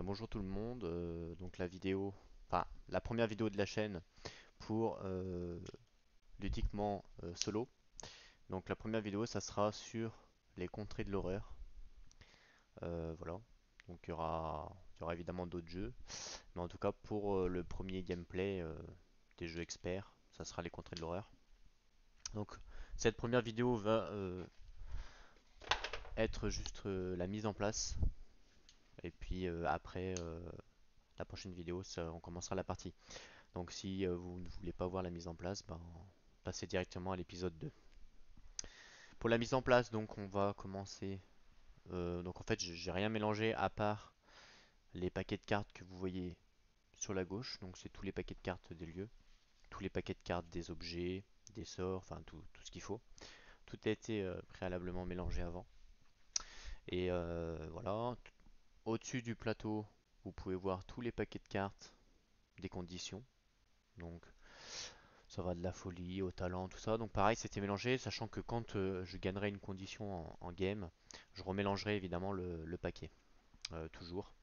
Bonjour tout le monde, donc la première vidéo de la chaîne pour ludiquement solo. Donc la première vidéo ça sera sur les contrées de l'horreur. Voilà, donc il y aura évidemment d'autres jeux, mais en tout cas pour le premier gameplay des jeux experts, ça sera les contrées de l'horreur. Donc cette première vidéo va être juste la mise en place, et puis après la prochaine vidéo on commencera la partie. Donc si vous ne voulez pas voir la mise en place, ben, passez directement à l'épisode 2. Pour la mise en place, donc on va commencer. Donc en fait, j'ai rien mélangé à part les paquets de cartes que vous voyez sur la gauche. Donc c'est tous les paquets de cartes des lieux, tous les paquets de cartes des objets, des sorts, enfin tout ce qu'il faut. Tout a été préalablement mélangé avant. Et voilà. Au-dessus du plateau, vous pouvez voir tous les paquets de cartes des conditions. Donc ça va de la folie au talent, tout ça. Donc pareil, c'était mélangé, sachant que quand je gagnerai une condition en game, je remélangerai évidemment le paquet, toujours.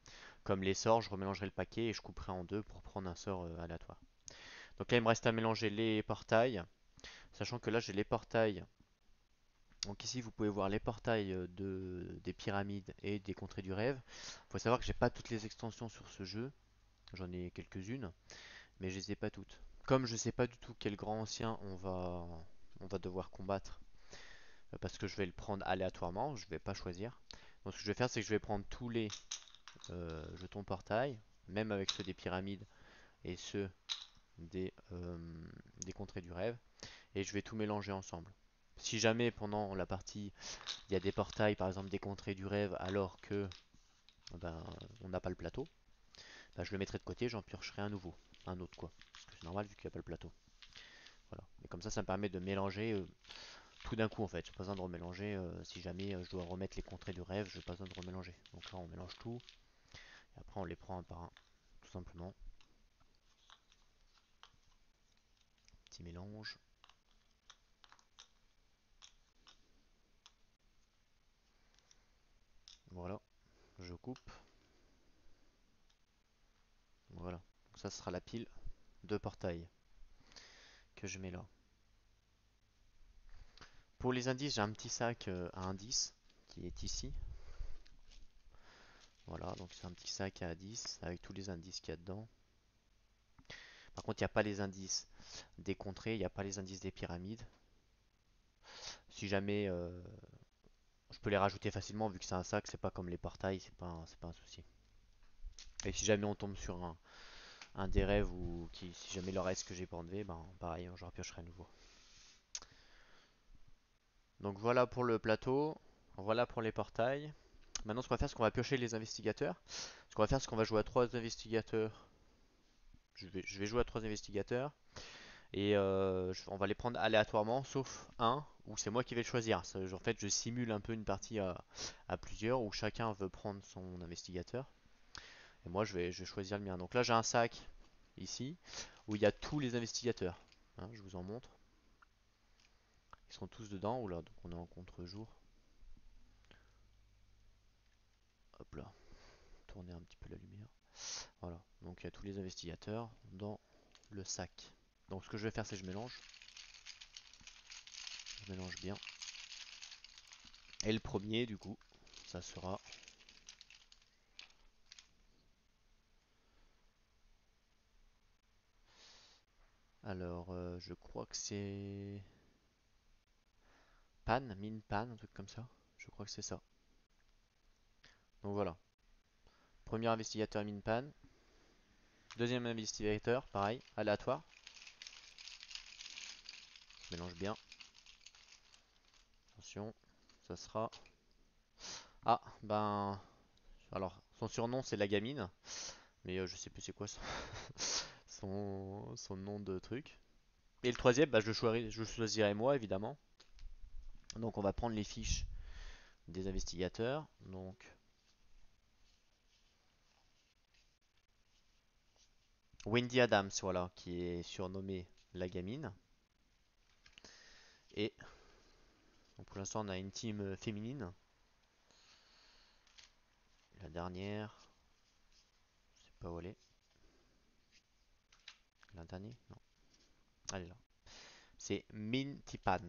Comme les sorts, je remélangerai le paquet et je couperai en deux pour prendre un sort aléatoire. Donc là, il me reste à mélanger les portails, sachant que là, j'ai les portails. Donc ici, vous pouvez voir les portails des pyramides et des contrées du rêve. Il faut savoir que j'ai pas toutes les extensions sur ce jeu, j'en ai quelques-unes, mais je les ai pas toutes. Comme je sais pas du tout quel grand ancien on va devoir combattre, parce que je vais le prendre aléatoirement, je vais pas choisir. Donc ce que je vais faire, c'est que je vais prendre tous les jetons portail, même avec ceux des pyramides et ceux des contrées du rêve, et je vais tout mélanger ensemble. Si jamais pendant la partie il y a des portails, par exemple des contrées du rêve, alors que ben, on n'a pas le plateau, ben, je le mettrai de côté, j'en piocherai un nouveau, un autre quoi. Parce que c'est normal vu qu'il n'y a pas le plateau. Voilà. Et comme ça me permet de mélanger tout d'un coup en fait. J'ai pas besoin de remélanger. Si jamais je dois remettre les contrées du rêve, j'ai pas besoin de remélanger. Donc là on mélange tout et après on les prend un par un, tout simplement. Petit mélange. Voilà, je coupe. Voilà. Donc ça sera la pile de portail que je mets là. Pour les indices, j'ai un petit sac à indices qui est ici. Voilà, donc c'est un petit sac à indices avec tous les indices qu'il y a dedans. Par contre, il n'y a pas les indices des contrées, il n'y a pas les indices des pyramides. Si jamais je peux les rajouter facilement vu que c'est un sac, c'est pas comme les portails, c'est pas un souci. Et si jamais on tombe sur un des rêves ou si jamais il reste que j'ai pas enlevé, ben pareil, je repiocherai à nouveau. Donc voilà pour le plateau, voilà pour les portails. Maintenant ce qu'on va faire, c'est qu'on va piocher les investigateurs. Ce qu'on va faire, c'est qu'on va jouer à trois investigateurs. Je vais jouer à trois investigateurs. Et on va les prendre aléatoirement, sauf un où c'est moi qui vais le choisir. En fait, je simule un peu une partie à plusieurs où chacun veut prendre son investigateur. Et moi, je vais choisir le mien. Donc là, j'ai un sac ici où il y a tous les investigateurs. Hein, je vous en montre. Ils sont tous dedans. Oula, donc on est en contre-jour. Hop là, tourner un petit peu la lumière. Voilà, donc il y a tous les investigateurs dans le sac. Donc ce que je vais faire, c'est que je mélange. Je mélange bien. Et le premier, du coup, ça sera. Alors, je crois que c'est Pan, Mine Pan, un truc comme ça. Je crois que c'est ça. Donc voilà. Premier investigateur Mine Pan. Deuxième investigateur, pareil, aléatoire. Je mélange bien. Attention, ça sera. Ah, ben. Alors, son surnom c'est la gamine. Mais je sais plus c'est quoi son nom de truc. Et le troisième, bah, je choisirai moi évidemment. Donc on va prendre les fiches des investigateurs. Donc Wendy Adams, voilà, qui est surnommée la gamine. Et donc pour l'instant on a une team féminine. La dernière. Pas où elle est. L'un dernier? Non. Elle est là. C'est Mintipan.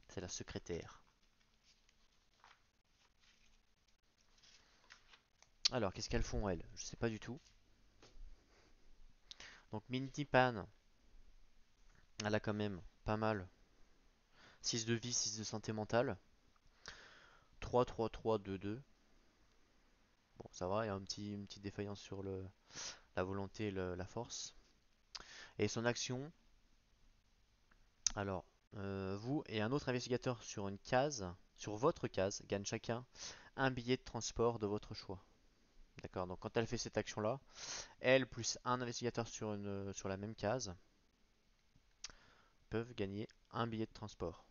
C'est la secrétaire. Alors, qu'est-ce qu'elles font, elles? Je sais pas du tout. Donc, Mintipan, elle a quand même pas mal. 6 de vie, 6 de santé mentale. 3, 3, 3, 2, 2. Bon, ça va, il y a une petite défaillance sur la volonté et la force. Et son action, alors, vous et un autre investigateur sur une case, sur votre case, gagnent chacun un billet de transport de votre choix. D'accord, donc quand elle fait cette action-là, elle plus un investigateur sur la même case peuvent gagner un billet de transport.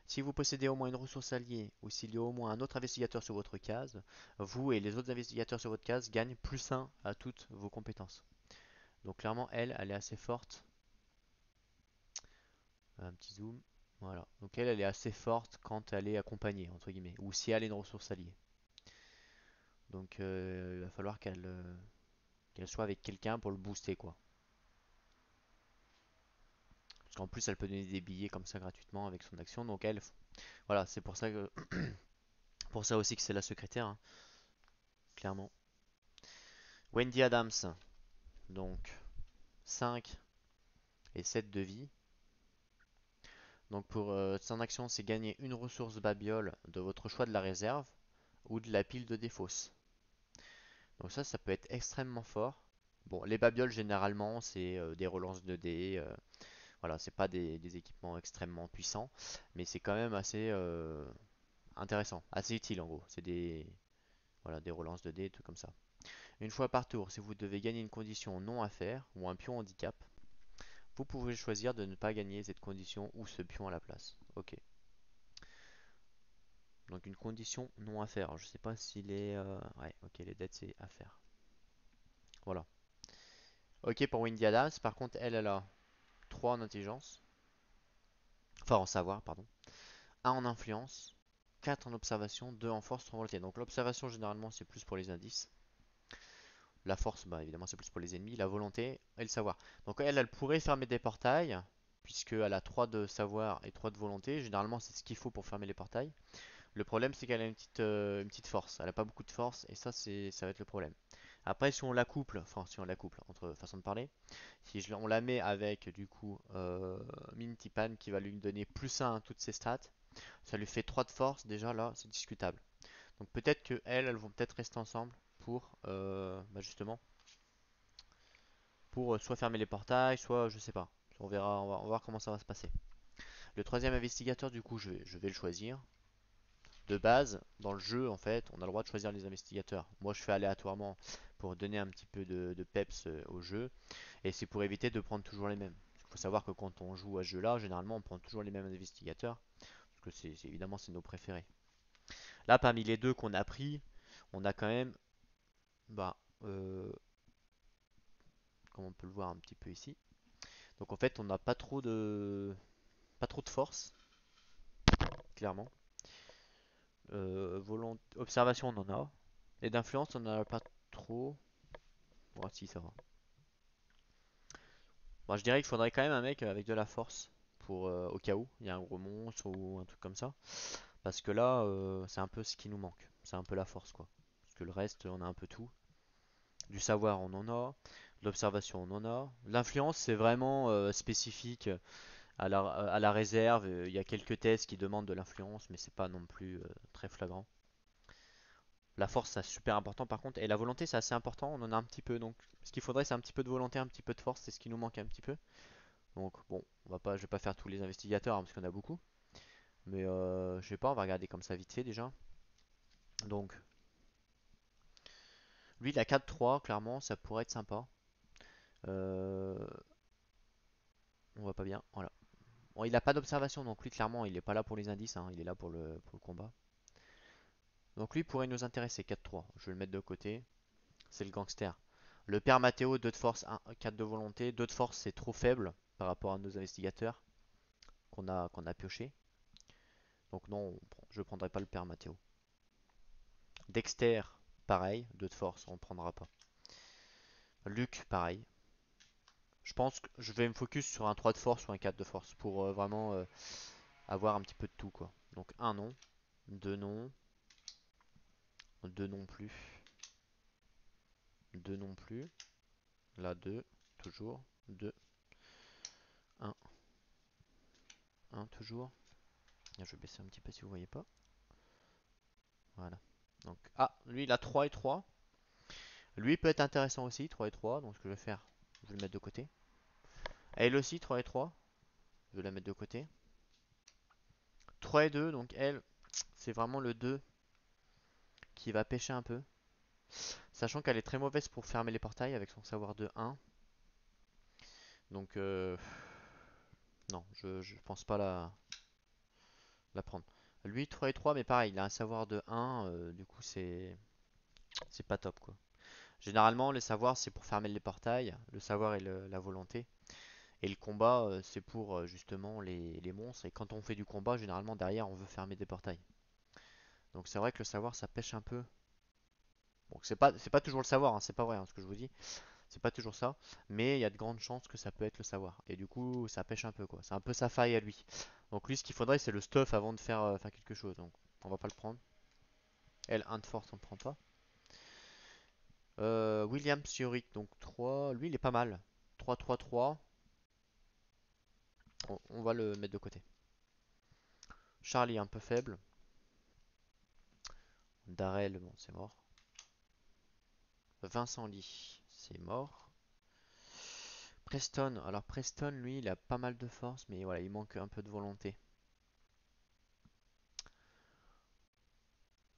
Si vous possédez au moins une ressource alliée ou s'il y a au moins un autre investigateur sur votre case, vous et les autres investigateurs sur votre case gagnent plus un à toutes vos compétences. Donc clairement, elle est assez forte. Un petit zoom. Voilà. Donc elle est assez forte quand elle est accompagnée, entre guillemets, ou si elle est une ressource alliée. Donc il va falloir qu'elle soit avec quelqu'un pour le booster, quoi. Parce qu'en plus, elle peut donner des billets comme ça gratuitement avec son action. Donc elle, voilà, c'est pour ça aussi que c'est la secrétaire, hein, clairement. Wendy Adams, donc 5 et 7 de vie. Donc pour son action, c'est gagner une ressource babiole de votre choix de la réserve ou de la pile de défausse. Donc ça peut être extrêmement fort. Bon, les babioles généralement, c'est des relances de dés. Voilà, c'est pas des équipements extrêmement puissants, mais c'est quand même assez intéressant, assez utile en gros. C'est voilà, des relances de dés, des trucs comme ça. Une fois par tour, si vous devez gagner une condition non à faire ou un pion handicap, vous pouvez choisir de ne pas gagner cette condition ou ce pion à la place. Ok. Donc une condition non à faire. Alors, je sais pas s'il est... Ouais, ok, les dettes c'est à faire. Voilà. Ok pour Windy Adams. Par contre, elle a 3 en intelligence. Enfin en savoir, pardon. Un en influence. 4 en observation. 2 en force, 3 en volonté. Donc l'observation généralement c'est plus pour les indices. La force, bah évidemment c'est plus pour les ennemis. La volonté et le savoir. Donc elle pourrait fermer des portails. Puisqu'elle a 3 de savoir et 3 de volonté. Généralement c'est ce qu'il faut pour fermer les portails. Le problème, c'est qu'elle a une petite force. Elle a pas beaucoup de force et ça va être le problème. Après, si on la couple, enfin si on la couple entre façons de parler, si on la met avec du coup Minty Pan qui va lui donner plus 1 à toutes ses stats, ça lui fait 3 de force. Déjà là, c'est discutable. Donc peut-être que elles vont peut-être rester ensemble pour bah, justement pour soit fermer les portails, soit je sais pas. On verra, on va voir comment ça va se passer. Le troisième investigateur, du coup, je vais le choisir. De base, dans le jeu, en fait, on a le droit de choisir les investigateurs. Moi, je fais aléatoirement pour donner un petit peu de peps au jeu. Et c'est pour éviter de prendre toujours les mêmes. Il faut savoir que quand on joue à ce jeu-là, généralement, on prend toujours les mêmes investigateurs. Parce que évidemment, c'est nos préférés. Là, parmi les deux qu'on a pris, on a quand même, bah, comme on peut le voir un petit peu ici. Donc en fait, on n'a pas trop de force, clairement. Observation, on en a. Et d'influence, on en a pas trop. Bon, si, ça va. Bon, je dirais qu'il faudrait quand même un mec avec de la force pour au cas où il y a un gros monstre ou un truc comme ça. Parce que là, c'est un peu ce qui nous manque. C'est un peu la force, quoi. Parce que le reste, on a un peu tout. Du savoir, on en a. De l'observation, on en a. L'influence, c'est vraiment spécifique à la réserve. Il y a quelques tests qui demandent de l'influence, mais c'est pas non plus très flagrant. La force, c'est super important par contre. Et la volonté, c'est assez important. On en a un petit peu. Donc, ce qu'il faudrait, c'est un petit peu de volonté, un petit peu de force. C'est ce qui nous manque un petit peu. Donc bon, je vais pas faire tous les investigateurs hein, parce qu'il y en a beaucoup. Mais je sais pas, on va regarder comme ça vite fait déjà. Donc lui il a 4-3, clairement ça pourrait être sympa. Euh, on voit pas bien, voilà. Bon, il a pas d'observation donc lui clairement il est pas là pour les indices, hein, il est là pour le combat. Donc lui pourrait nous intéresser 4-3. Je vais le mettre de côté. C'est le gangster. Le père Matteo, 2 de force, 4 de volonté. 2 de force c'est trop faible par rapport à nos investigateurs qu'on a pioché. Donc non, je prendrai pas le père Matteo. Dexter, pareil, 2 de force, on ne prendra pas. Luc, pareil. Je pense que je vais me focus sur un 3 de force ou un 4 de force pour vraiment avoir un petit peu de tout quoi. Donc un non, deux non, deux non plus, deux non plus, là deux, toujours, deux, un, un toujours. Je vais baisser un petit peu si vous voyez pas. Voilà. Donc, ah, lui il a 3 et 3. Lui peut être intéressant aussi, 3 et 3. Donc ce que je vais faire, je vais le mettre de côté. Elle aussi 3 et 3. Je vais la mettre de côté. 3 et 2, donc elle, c'est vraiment le 2 qui va pêcher un peu. Sachant qu'elle est très mauvaise pour fermer les portails avec son savoir de 1. Donc, non, je pense pas la prendre. Lui, 3 et 3, mais pareil, il a un savoir de 1, du coup, c'est pas top quoi. Généralement, le savoir, c'est pour fermer les portails, le savoir et la volonté. Et le combat, c'est pour justement les monstres. Et quand on fait du combat, généralement, derrière, on veut fermer des portails. Donc, c'est vrai que le savoir, ça pêche un peu. Bon, c'est pas toujours le savoir, hein, c'est pas vrai hein, ce que je vous dis. C'est pas toujours ça, mais il y a de grandes chances que ça peut être le savoir. Et du coup, ça pêche un peu quoi. C'est un peu sa faille à lui. Donc lui, ce qu'il faudrait, c'est le stuff avant de faire quelque chose. Donc on va pas le prendre. Elle, 1 de force, on ne prend pas. William Siorik, donc 3. Lui, il est pas mal. 3, 3, 3. On va le mettre de côté. Charlie, un peu faible. Darrell, bon, c'est mort. Vincent Lee, c'est mort. Preston, alors Preston, lui, il a pas mal de force, mais voilà, il manque un peu de volonté.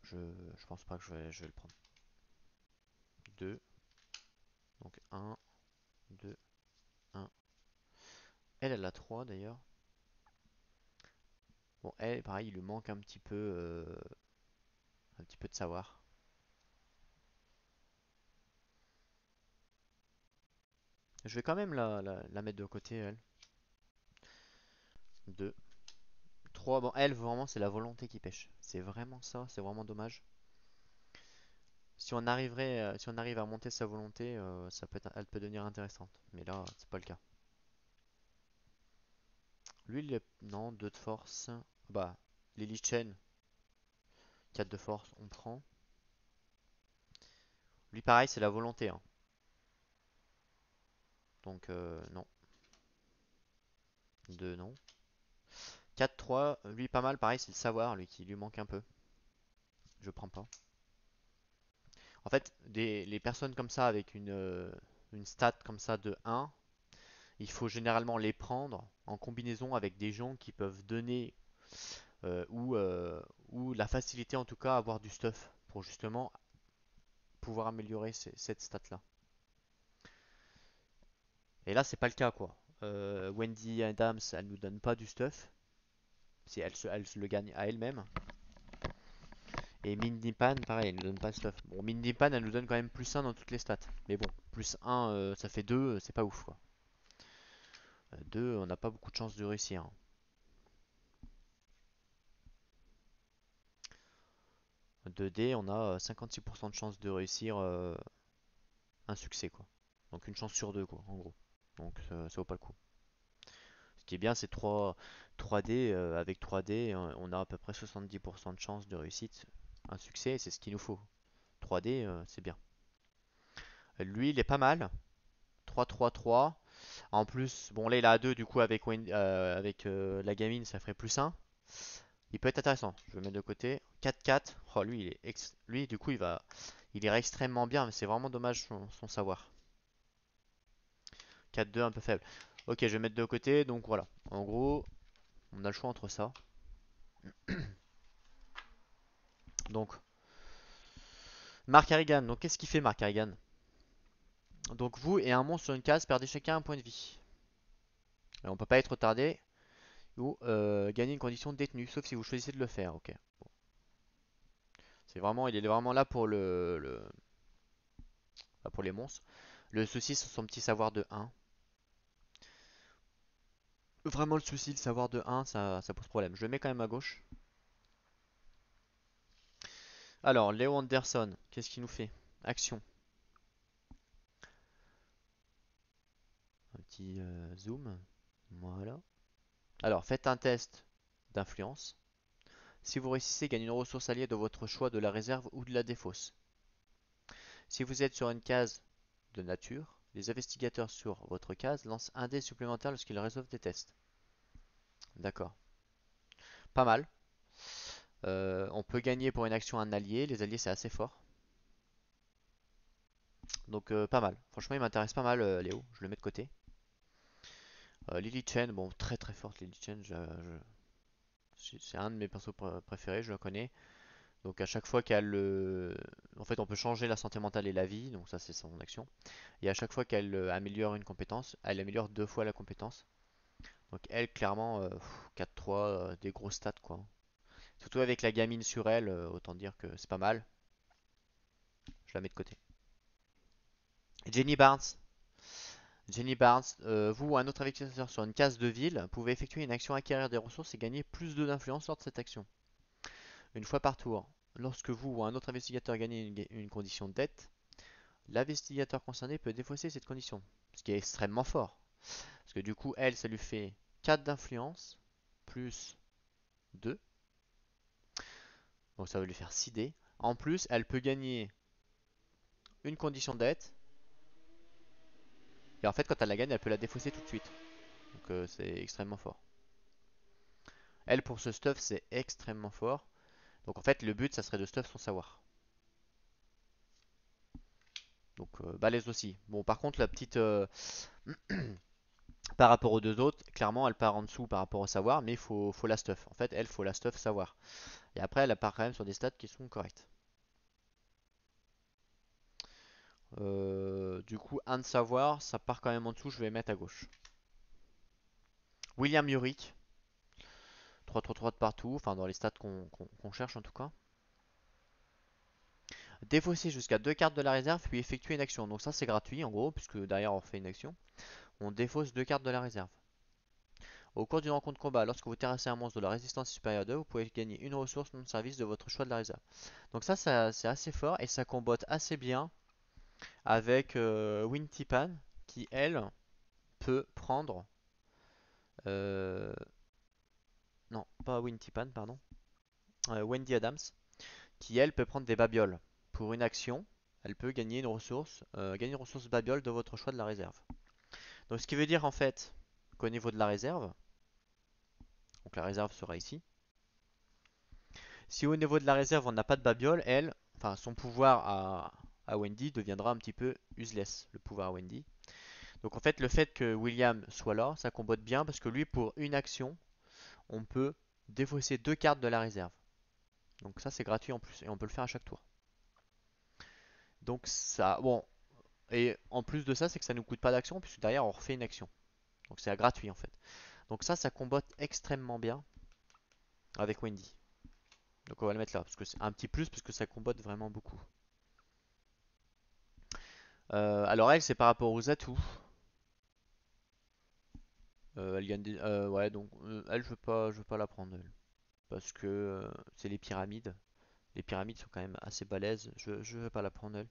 Je pense pas que je vais le prendre. 2, donc 1, 2, 1. Elle a 3 d'ailleurs. Bon, elle, pareil, il lui manque un petit peu de savoir. Je vais quand même la mettre de côté, elle. 2. 3. Bon, elle, vraiment, c'est la volonté qui pêche. C'est vraiment ça, c'est vraiment dommage. Si on arrive à monter sa volonté, elle peut devenir intéressante. Mais là, c'est pas le cas. Lui, non, 2 de force. Bah, Lily Chen, 4 de force, on prend. Lui, pareil, c'est la volonté, hein. Donc, non. 2, non. 4, 3, lui, pas mal, pareil, c'est le savoir, lui, qui lui manque un peu. Je prends pas. En fait, les personnes comme ça, avec une stat comme ça de 1, il faut généralement les prendre en combinaison avec des gens qui peuvent donner euh, ou, euh, ou la facilité en tout cas à avoir du stuff pour justement pouvoir améliorer cette stat là. Et là c'est pas le cas quoi. Wendy Adams elle nous donne pas du stuff, si elle se le gagne à elle-même. Et Mindy Pan pareil elle nous donne pas de stuff. Bon Mindy Pan elle nous donne quand même plus 1 dans toutes les stats. Mais bon, plus 1 ça fait 2, c'est pas ouf quoi. 2 on n'a pas beaucoup de chances de réussir, hein. 2D on a 56% de chances de réussir un succès quoi. Donc une chance sur deux quoi en gros. Donc ça vaut pas le coup. Ce qui est bien, c'est 3D. Avec 3D, on a à peu près 70% de chances de réussite. Un succès, c'est ce qu'il nous faut. 3D, c'est bien. Lui, il est pas mal. 3-3-3. En plus, bon là il a 2 du coup avec la gamine, ça ferait plus 1. Il peut être intéressant. Je vais le mettre de côté. 4-4. Oh, lui, lui, du coup, il ira extrêmement bien, mais c'est vraiment dommage son savoir. 4-2, un peu faible. Ok, je vais mettre de côté. Donc voilà. En gros, on a le choix entre ça. Donc, Mark Harrigan. Donc, qu'est-ce qu'il fait, Mark Harrigan? Donc, vous et un monstre sur une case, perdez chacun un point de vie. Et on peut pas être retardé ou gagner une condition de détenu, sauf si vous choisissez de le faire. Ok. Bon. Il est vraiment là pour pour les monstres. Le souci, c'est son petit savoir de 1. Vraiment, le souci, le savoir de 1, ça pose problème. Je le mets quand même à gauche. Alors, Léo Anderson, qu'est-ce qu'il nous fait? Action. petit zoom. Voilà. Alors, faites un test d'influence. Si vous réussissez, gagnez une ressource alliée de votre choix de la réserve ou de la défausse. Si vous êtes sur une case de nature, les investigateurs sur votre case lancent un dé supplémentaire lorsqu'ils résolvent des tests. D'accord. Pas mal. On peut gagner pour une action un allié. Les alliés, c'est assez fort. Donc, pas mal. Franchement, il m'intéresse pas mal, Léo. Je le mets de côté. Lily Chen, bon, très très forte Lily Chen. C'est un de mes persos préférés, je le connais. Donc, à chaque fois qu'elle. En fait, on peut changer la santé mentale et la vie. Donc, ça, c'est son action. Et à chaque fois qu'elle améliore une compétence, elle améliore deux fois la compétence. Donc, elle, clairement, 4-3, des gros stats, quoi. Surtout avec la gamine sur elle, autant dire que c'est pas mal. Je la mets de côté. Jenny Barnes. Jenny Barnes, vous ou un autre investisseur sur une case de ville pouvez effectuer une action acquérir des ressources et gagner plus de d'influence lors de cette action. Une fois par tour, lorsque vous ou un autre investigateur gagnez une condition de dette, l'investigateur concerné peut défausser cette condition, ce qui est extrêmement fort. Parce que du coup, elle, ça lui fait 4 d'influence, plus 2, donc ça va lui faire 6 dés. En plus, elle peut gagner une condition de dette, et en fait, quand elle la gagne, elle peut la défausser tout de suite. Donc c'est extrêmement fort. Elle, pour ce stuff, c'est extrêmement fort. Donc en fait, le but, ça serait de stuff son savoir. Donc balèze aussi. Bon, par contre, la petite, par rapport aux deux autres, clairement, elle part en dessous par rapport au savoir, mais faut la stuff. En fait, elle, faut la stuff savoir. Et après, elle part quand même sur des stats qui sont correctes. Du coup, un de savoir, ça part quand même en dessous, je vais mettre à gauche. William Yorick, 3-3-3 de partout, enfin dans les stats qu'on cherche en tout cas. Défausser jusqu'à deux cartes de la réserve, puis effectuer une action. Donc ça c'est gratuit en gros, puisque derrière on fait une action. On défausse deux cartes de la réserve. Au cours d'une rencontre combat, lorsque vous terrassez un monstre de la résistance supérieure à 2, vous pouvez gagner une ressource non de service de votre choix de la réserve. Donc ça c'est assez fort et ça combote assez bien avec Wintipan qui elle peut prendre... euh, non, pas Wintipan, pardon. Wendy Adams qui elle peut prendre des babioles. Pour une action, elle peut gagner une ressource babiole de votre choix de la réserve. Donc ce qui veut dire en fait qu'au niveau de la réserve, donc la réserve sera ici. Si au niveau de la réserve on n'a pas de babiole, elle, enfin son pouvoir à Wendy deviendra un petit peu useless, le pouvoir à Wendy. Donc en fait le fait que William soit là, ça combote bien parce que lui pour une action, on peut défausser deux cartes de la réserve. Donc ça c'est gratuit en plus et on peut le faire à chaque tour. Donc ça, bon, et en plus de ça c'est que ça nous coûte pas d'action puisque derrière on refait une action. Donc c'est gratuit en fait. Donc ça combote extrêmement bien avec Wendy. Donc on va le mettre là, parce que c'est un petit plus, parce que ça combote vraiment beaucoup. Alors elle, c'est par rapport aux atouts. Elle gagne ouais, donc elle, je veux pas la prendre, elle. Parce que c'est les pyramides. Les pyramides sont quand même assez balèzes. Je veux pas la prendre, elle.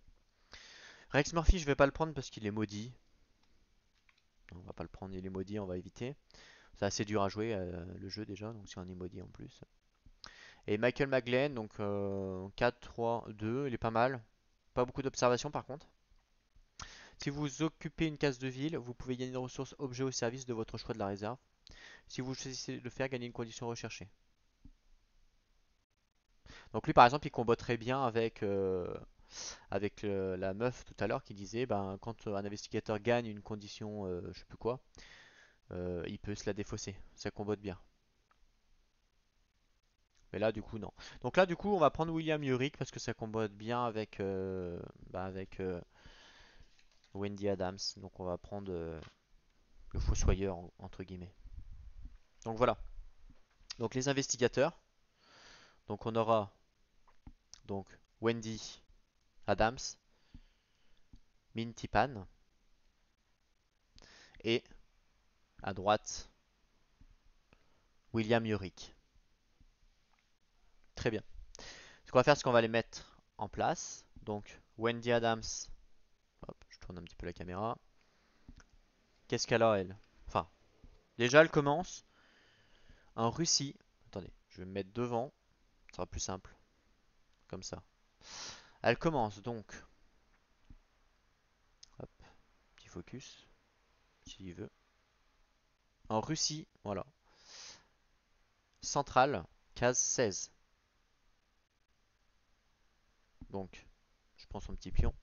Rex Murphy, je vais pas le prendre parce qu'il est maudit. On va pas le prendre, il est maudit, on va éviter. C'est assez dur à jouer, le jeu déjà, donc si on est maudit en plus. Et Michael McGlenn, donc 4-3-2, il est pas mal. Pas beaucoup d'observations par contre. Si vous occupez une case de ville, vous pouvez gagner une ressource objet au service de votre choix de la réserve. Si vous choisissez de le faire, gagnez une condition recherchée. Donc lui par exemple il combat très bien avec la meuf tout à l'heure qui disait ben, quand un investigateur gagne une condition je sais plus quoi, il peut se la défausser. Ça combote bien. Mais là du coup non. Donc là du coup on va prendre William Yorick parce que ça combote bien avec Wendy Adams. Donc on va prendre le fossoyeur entre guillemets. Donc voilà. Donc les investigateurs. Donc on aura donc Wendy Adams, Minty Pan et à droite William Yorick. Très bien. Ce qu'on va faire, c'est qu'on va les mettre en place. Donc Wendy Adams, hop, je tourne un petit peu la caméra. Qu'est-ce qu'elle a, elle? Enfin, déjà, elle commence en Russie. Attendez, je vais me mettre devant. Ça sera plus simple. Comme ça. Elle commence donc. Hop, petit focus. S'il veut. En Russie, voilà. Centrale, case 16. Donc, je prends son petit pion.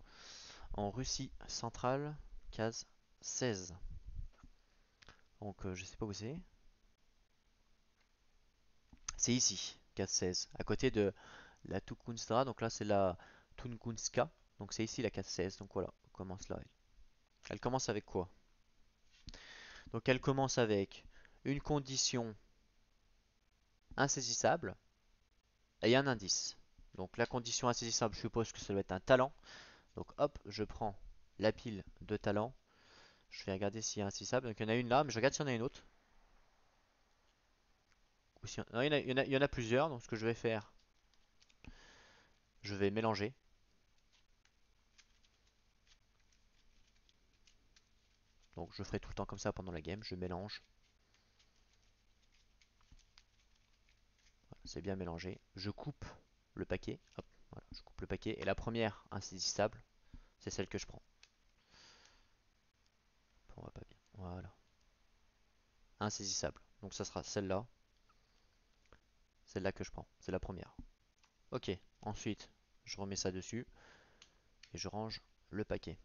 En Russie centrale, case 16. Donc, je sais pas où c'est. C'est ici, case 16. À côté de la Tukunstra. Donc là, c'est la Tunkunska. Donc c'est ici la case 16. Donc voilà, on commence là. Elle commence avec quoi? Donc elle commence avec une condition insaisissable et un indice. Donc la condition insaisissable, je suppose que ça doit être un talent. Donc hop, je prends la pile de talents. Je vais regarder s'il y a insaisissable. Donc il y en a une là, mais je regarde s'il y en a une autre. Ou si... non, il y en a plusieurs. Donc ce que je vais faire, je vais mélanger. Donc je ferai tout le temps comme ça pendant la game. Je mélange. Voilà, c'est bien mélangé. Je coupe le paquet. Hop, voilà, je coupe le paquet. Et la première insaisissable, c'est celle que je prends. On va pas bien. Voilà. Insaisissable. Donc ça sera celle-là. Celle-là que je prends. C'est la première. Ok. Ensuite, je remets ça dessus. Et je range le paquet.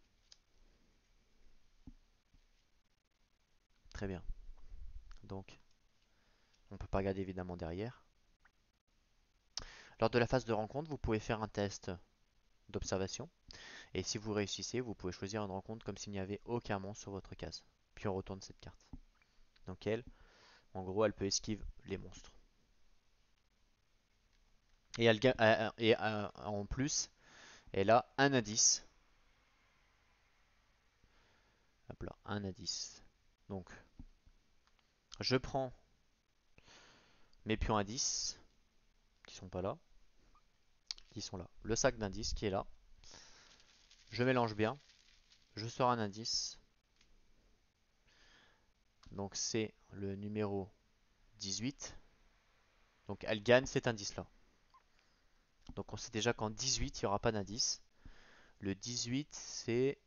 Très bien. Donc, on peut pas regarder évidemment derrière. Lors de la phase de rencontre, vous pouvez faire un test d'observation. Et si vous réussissez, vous pouvez choisir une rencontre comme s'il n'y avait aucun monstre sur votre case. Puis on retourne cette carte. Donc elle, en gros, elle peut esquiver les monstres. Et, en plus, elle a un indice. Hop là, un indice. Donc, je prends mes pions indices, qui sont pas là, qui sont là. Le sac d'indices qui est là. Je mélange bien. Je sors un indice. Donc c'est le numéro 18. Donc elle gagne cet indice-là. Donc on sait déjà qu'en 18, il n'y aura pas d'indice. Le 18, c'est...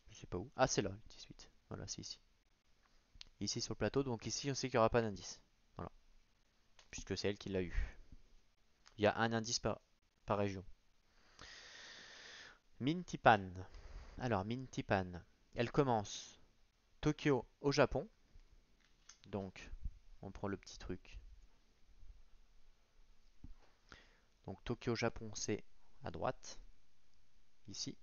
je sais pas où. Ah, c'est là, le 18. Voilà, c'est ici. Ici sur le plateau, donc ici on sait qu'il n'y aura pas d'indice. Voilà. Puisque c'est elle qui l'a eu. Il y a un indice par région. Mintipan. Alors, Mintipan. Elle commence Tokyo au Japon. Donc, on prend le petit truc. Donc, Tokyo au Japon, c'est à droite. Ici.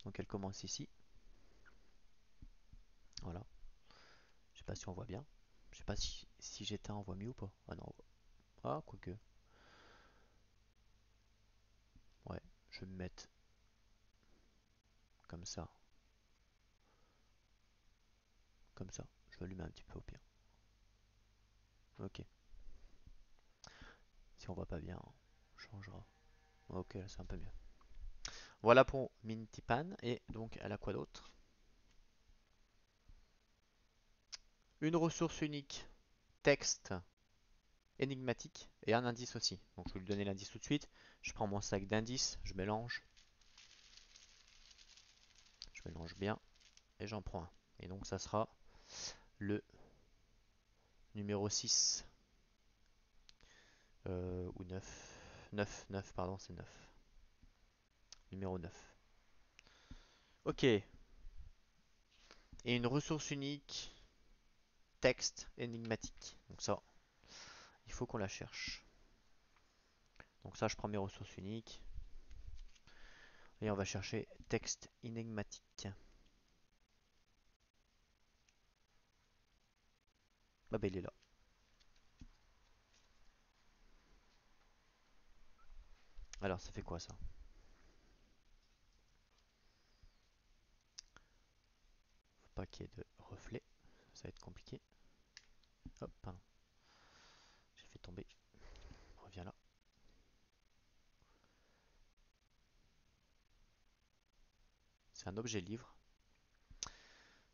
Donc, elle commence ici. Voilà. Je sais pas si on voit bien. Je sais pas si j'éteins, on voit mieux ou pas. Ah non. Ah, quoique. Ouais, je vais me mettre comme ça. Comme ça. Je vais allumer un petit peu au pire. Ok. Si on voit pas bien, on changera. Ok, c'est un peu mieux. Voilà pour Mintipan. Et donc, elle a quoi d'autre? Une ressource unique. Texte énigmatique. Et un indice aussi. Donc, je vais lui donner l'indice tout de suite. Je prends mon sac d'indices. Je mélange. Je mélange bien. Et j'en prends un. Et donc, ça sera le numéro 6. Ou 9. 9, 9, pardon, c'est 9. Numéro 9. Ok. Et une ressource unique, texte énigmatique. Donc ça, il faut qu'on la cherche. Donc ça, je prends mes ressources uniques. Et on va chercher texte énigmatique. Ah bah il est là. Alors ça fait quoi ça? Faut pas qu'il y ait de reflets. Ça va être compliqué. Hop, pardon. J'ai fait tomber. Reviens là. c'est un objet livre.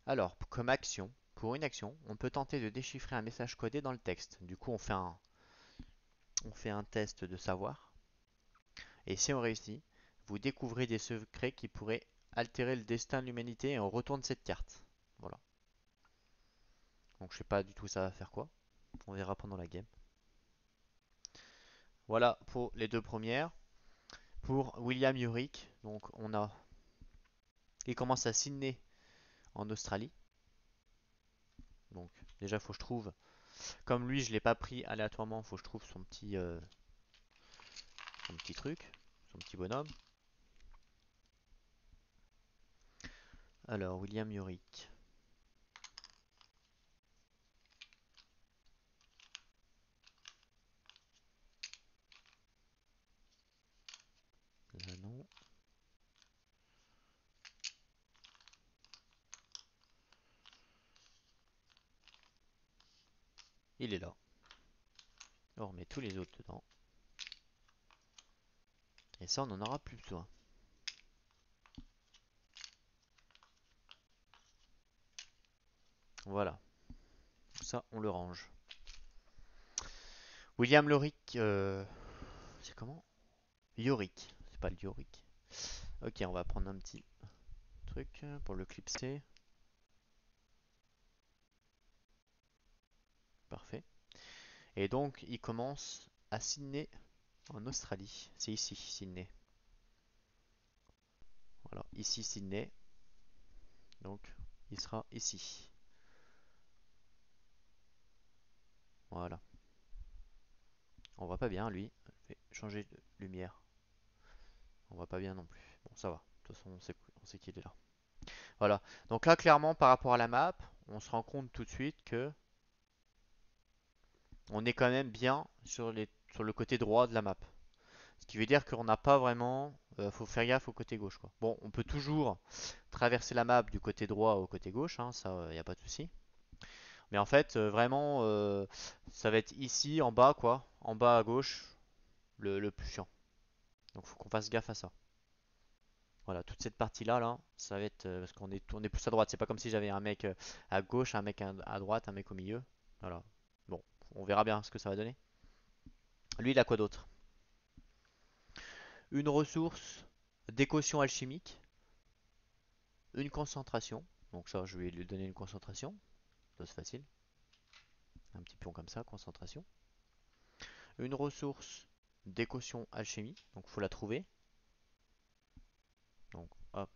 Alors, comme action, pour une action, on peut tenter de déchiffrer un message codé dans le texte. Du coup, on fait un test de savoir. Et si on réussit, vous découvrez des secrets qui pourraient altérer le destin de l'humanité et on retourne cette carte. Voilà. Donc je sais pas du tout ça va faire quoi. On verra pendant la game. Voilà pour les deux premières. Pour William Yorick, donc il commence à Sydney en Australie. Donc déjà faut que je trouve, comme lui je l'ai pas pris aléatoirement, faut que je trouve son petit truc, son petit bonhomme. Alors William Yorick. Non, il est là. On remet tous les autres dedans. Et ça on en aura plus besoin. Voilà. Ça on le range. William Yorick, c'est comment? Yorick, c'est pas le Yorick. Ok, on va prendre un petit truc pour le clipser. Parfait. Et donc, il commence à Sydney, en Australie. C'est ici, Sydney. Voilà, ici, Sydney. Donc, il sera ici. Voilà. On voit pas bien, lui. Je vais changer de lumière. On voit pas bien non plus. Bon, ça va. De toute façon, on sait qu'il est là. Voilà. Donc là, clairement, par rapport à la map, on se rend compte tout de suite que on est quand même bien sur le côté droit de la map. Ce qui veut dire qu'on n'a pas vraiment. Faut faire gaffe au côté gauche, quoi. Bon, on peut toujours traverser la map du côté droit au côté gauche, hein, ça, il n'y a pas de souci. Mais en fait, vraiment, ça va être ici, en bas, quoi. En bas à gauche, le plus chiant. Donc, faut qu'on fasse gaffe à ça. Voilà, toute cette partie-là, là, ça va être. Parce on est plus à droite. C'est pas comme si j'avais un mec à gauche, un mec à droite, un mec au milieu. Voilà. Bon, on verra bien ce que ça va donner. Lui, il a quoi d'autre? Une ressource d'équation alchimique, une concentration. Donc ça, je vais lui donner une concentration. Ça c'est facile. Un petit pion comme ça, concentration. Une ressource d'équation alchimie. Donc il faut la trouver. Donc hop,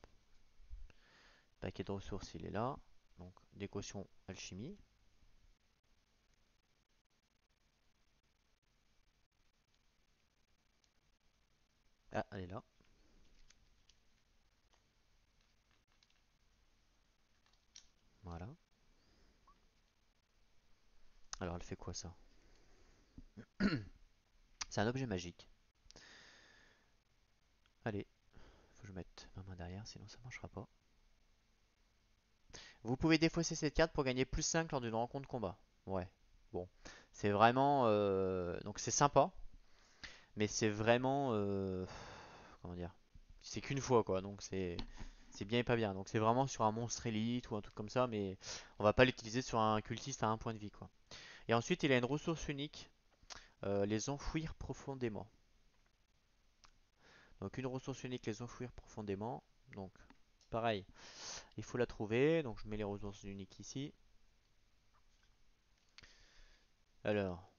paquet de ressources, il est là. Donc d'équation alchimie. Ah, elle est là. Voilà. Alors elle fait quoi ça? C'est un objet magique. Allez, faut que je mette ma main derrière, sinon ça marchera pas. Vous pouvez défausser cette carte pour gagner plus 5 lors d'une rencontre combat. Ouais, bon. C'est vraiment... Donc c'est sympa, mais c'est vraiment... comment dire? C'est qu'une fois, quoi, donc c'est bien et pas bien. Donc c'est vraiment sur un monstre élite ou un truc comme ça, mais on va pas l'utiliser sur un cultiste à un point de vie, quoi. Et ensuite, il a une ressource unique, les enfouir profondément. Donc une ressource unique, les enfouir profondément. Donc pareil, il faut la trouver. Donc je mets les ressources uniques ici. Alors,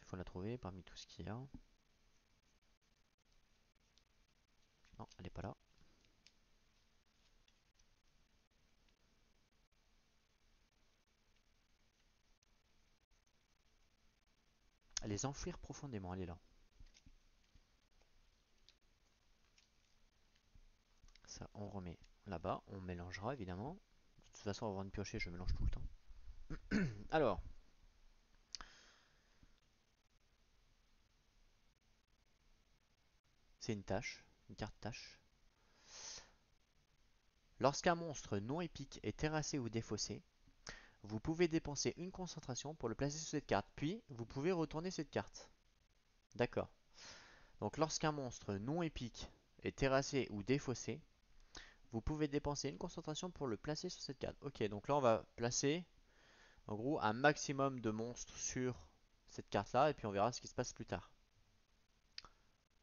il faut la trouver parmi tout ce qu'il y a. Non, elle n'est pas là. Les enfouir profondément, elle est là. Ça, on remet là-bas. On mélangera évidemment. De toute façon, avant de piocher, je mélange tout le temps. Alors, c'est une tâche, une carte tâche. Lorsqu'un monstre non épique est terrassé ou défaussé, vous pouvez dépenser une concentration pour le placer sur cette carte, puis vous pouvez retourner cette carte. D'accord. Donc lorsqu'un monstre non épique est terrassé ou défaussé, vous pouvez dépenser une concentration pour le placer sur cette carte. Ok, donc là on va placer en gros un maximum de monstres sur cette carte là et puis on verra ce qui se passe plus tard.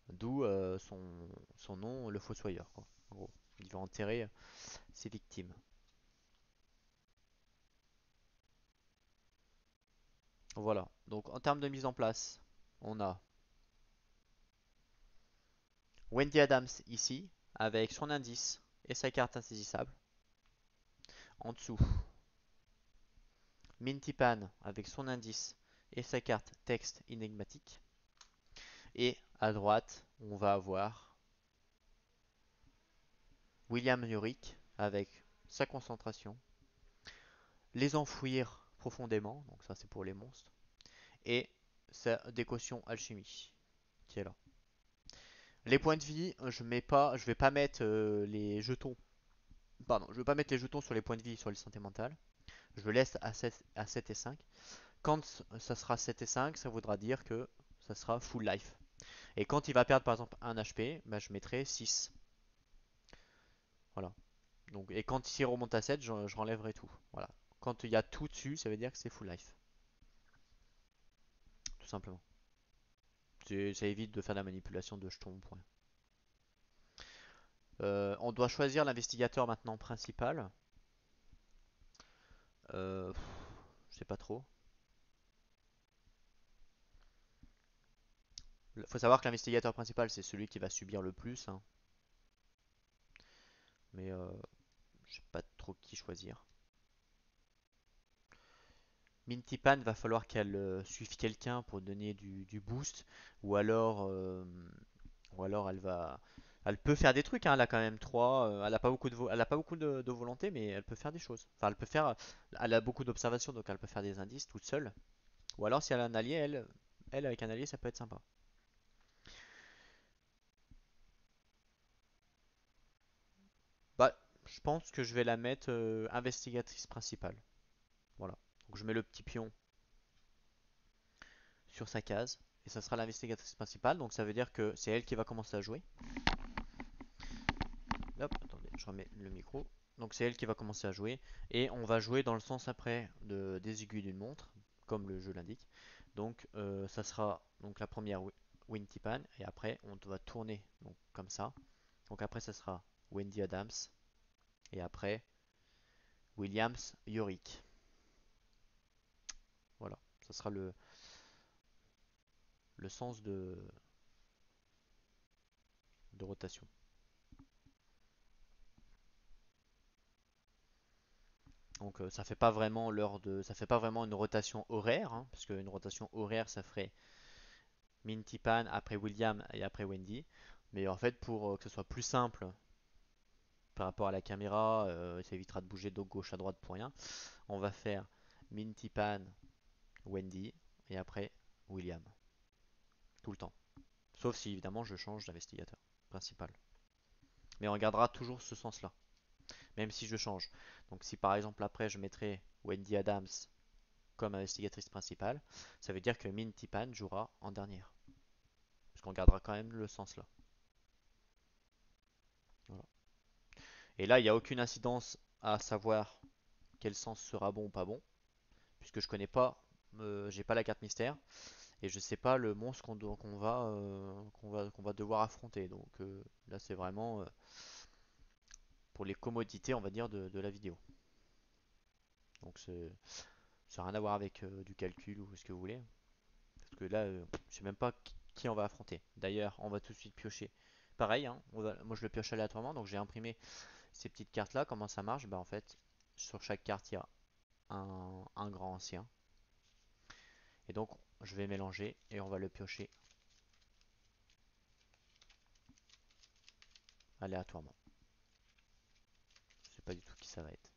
D'où son nom, le Fossoyeur, quoi. En gros, il va enterrer ses victimes. Voilà. Donc en termes de mise en place, on a Wendy Adams ici, avec son indice et sa carte insaisissable. En dessous, Minty Pan avec son indice et sa carte texte énigmatique. Et à droite, on va avoir William Yorick avec sa concentration, les enfouir profondément, donc ça c'est pour les monstres, et sa décotion alchimie qui est là. Les points de vie, je vais pas mettre les jetons. Pardon, je vais pas mettre les jetons sur les points de vie sur les santé mentale. Je le laisse à 7 et 5. Quand ça sera 7 et 5, ça voudra dire que ça sera full life. Et quand il va perdre par exemple un HP, bah, je mettrai 6. Voilà. Donc, et quand il remonte à 7, je renlèverai tout. Voilà. Quand il y a tout dessus, ça veut dire que c'est full life. Tout simplement. Ça évite de faire de la manipulation de jetons. Point. On doit choisir l'investigateur maintenant principal. Pff, je sais pas trop. Il faut savoir que l'investigateur principal, c'est celui qui va subir le plus, hein. Mais je sais pas trop qui choisir. Minty Pan, va falloir qu'elle suive quelqu'un pour donner du boost. Ou alors, euh, ou alors elle va. Elle peut faire des trucs, hein, elle a quand même 3. Elle a pas beaucoup elle a pas beaucoup de volonté, mais elle peut faire des choses. Enfin, elle peut faire. Elle a beaucoup d'observation, donc elle peut faire des indices toute seule. Ou alors, si elle a un allié, elle avec un allié, ça peut être sympa. Bah, je pense que je vais la mettre investigatrice principale. Voilà. Donc je mets le petit pion sur sa case. Et ça sera l'investigatrice principale. Donc ça veut dire que c'est elle qui va commencer à jouer. Hop, attendez, je remets le micro. Donc c'est elle qui va commencer à jouer. Et on va jouer dans le sens après des aiguilles d'une montre, comme le jeu l'indique. Donc ça sera donc la première Winty Pan. Et après on va tourner donc, comme ça. Donc après ça sera Wendy Adams. Et après Williams Yorick. Voilà, ça sera le sens de rotation. Donc ça fait pas vraiment ça fait pas vraiment une rotation horaire, hein, parce qu'une rotation horaire ça ferait Minty Pan après William et après Wendy. Mais en fait pour que ce soit plus simple par rapport à la caméra, ça évitera de bouger de gauche à droite pour rien. On va faire Minty Pan, Wendy et après William tout le temps. Sauf si évidemment je change d'investigateur principal. Mais on gardera toujours ce sens-là, même si je change. Donc si par exemple après je mettrais Wendy Adams comme investigatrice principale, ça veut dire que Minty Pan jouera en dernière. Parce qu'on gardera quand même le sens là. Voilà. Et là, il n'y a aucune incidence à savoir quel sens sera bon ou pas bon, puisque je connais pas, j'ai pas la carte mystère, et je sais pas le monstre qu'on va devoir affronter. Donc là, c'est vraiment pour les commodités, on va dire, de la vidéo. Donc ça n'a rien à voir avec du calcul ou ce que vous voulez. Parce que là, je sais même pas qui on va affronter. D'ailleurs, on va tout de suite piocher. Pareil, hein, moi je le pioche aléatoirement, donc j'ai imprimé ces petites cartes là. Comment ça marche? Bah en fait, sur chaque carte, il y a un grand ancien. Et donc, je vais mélanger et on va le piocher aléatoirement. Je sais pas du tout qui ça va être.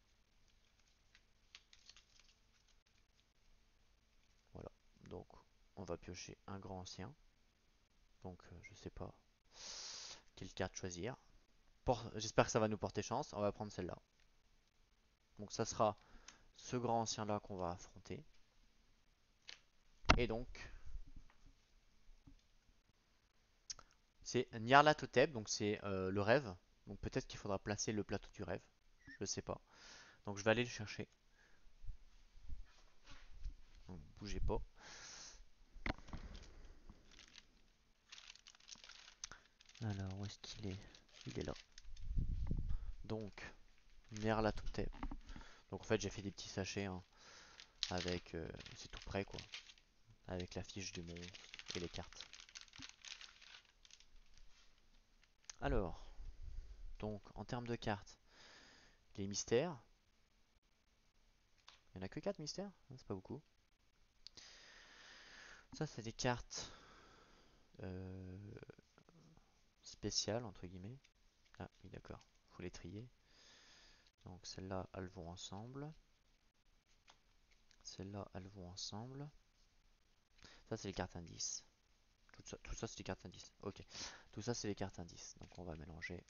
Voilà. Donc, on va piocher un grand ancien. Donc, je sais pas quelle carte choisir. J'espère que ça va nous porter chance. On va prendre celle-là. Donc, ça sera ce grand ancien là qu'on va affronter. Et donc, c'est Nyarlathotep, donc c'est le rêve. Donc peut-être qu'il faudra placer le plateau du rêve. Je sais pas. Donc je vais aller le chercher. Donc, bougez pas. Alors, où est-ce qu'il est? Il est là. Donc, Nyarlathotep. Donc en fait, j'ai fait des petits sachets hein, avec. C'est tout prêt quoi. Avec la fiche du monstre et les cartes. Alors, donc en termes de cartes, les mystères. Il n'y en a que 4 mystères? C'est pas beaucoup. Ça, c'est des cartes euh, spéciales, entre guillemets. Ah oui, d'accord. Faut les trier. Donc celles-là, elles vont ensemble. Celles-là, elles vont ensemble. Ça, c'est les cartes indices. Tout ça c'est des cartes indices. Ok. Tout ça, c'est les cartes indices. Donc on va mélanger.